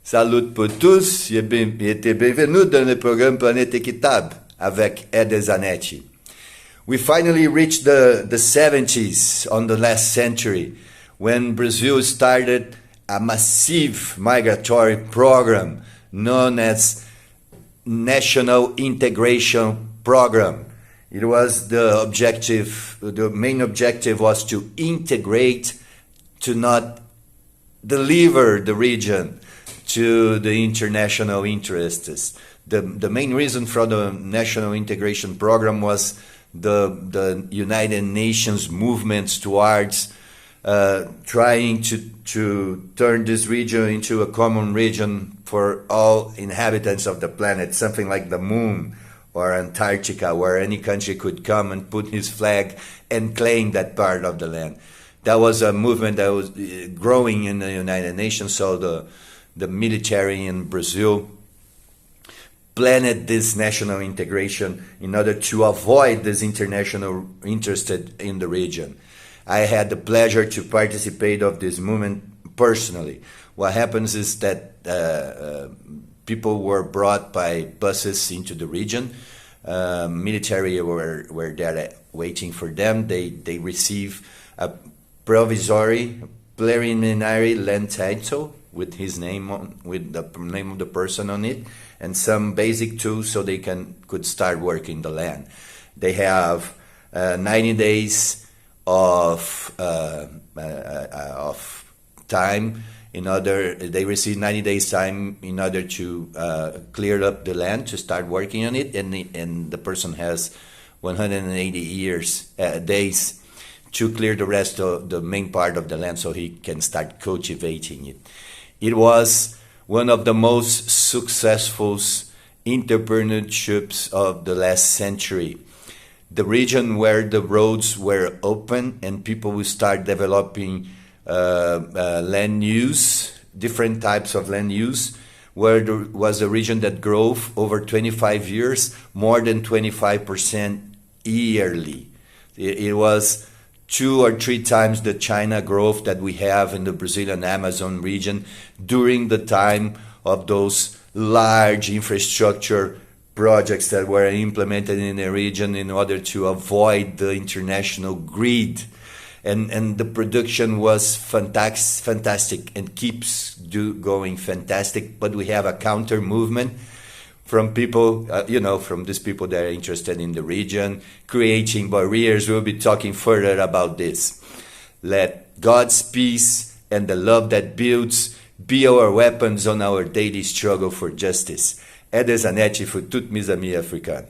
Salut pour tous et bienvenue dans le programme Planète Équitable avec Ede Zanetti. We finally reached the 70s on the last century when Brazil started a massive migratory program known as National Integration Program. It was the main objective was to integrate, to not deliver the region to the international interests. The main reason for the National Integration Program was the United Nations movements towards trying to turn this region into a common region for all inhabitants of the planet, something like the moon or Antarctica, where any country could come and put his flag and claim that part of the land. That was a movement that was growing in the United Nations, so the military in Brazil planned this national integration in order to avoid this international interest in the region. I had the pleasure to participate of this movement personally. What happens is that people were brought by buses into the region. Military were there waiting for them. They receive a provisory, preliminary land title with his name on, with the name of the person on it, and some basic tools so they could start working the land. They have 90 days of time they receive 90 days time in order to clear up the land to start working on it, and the person has 180 days to clear the rest of the main part of the land so he can start cultivating it. It was one of the most successful entrepreneurships of the last century. The region where the roads were open and people will start developing land use, different types of land use, where there was a region that grew over 25 years, more than 25% yearly. It was 2 or 3 times the China growth that we have in the Brazilian Amazon region during the time of those large infrastructure projects that were implemented in the region in order to avoid the international greed. And the production was fantastic and keeps going fantastic, but we have a counter movement from people, from these people that are interested in the region, creating barriers. We'll be talking further about this. Let God's peace and the love that builds be our weapons on our daily struggle for justice. Ede Zanetti pour toutes mes amis africains.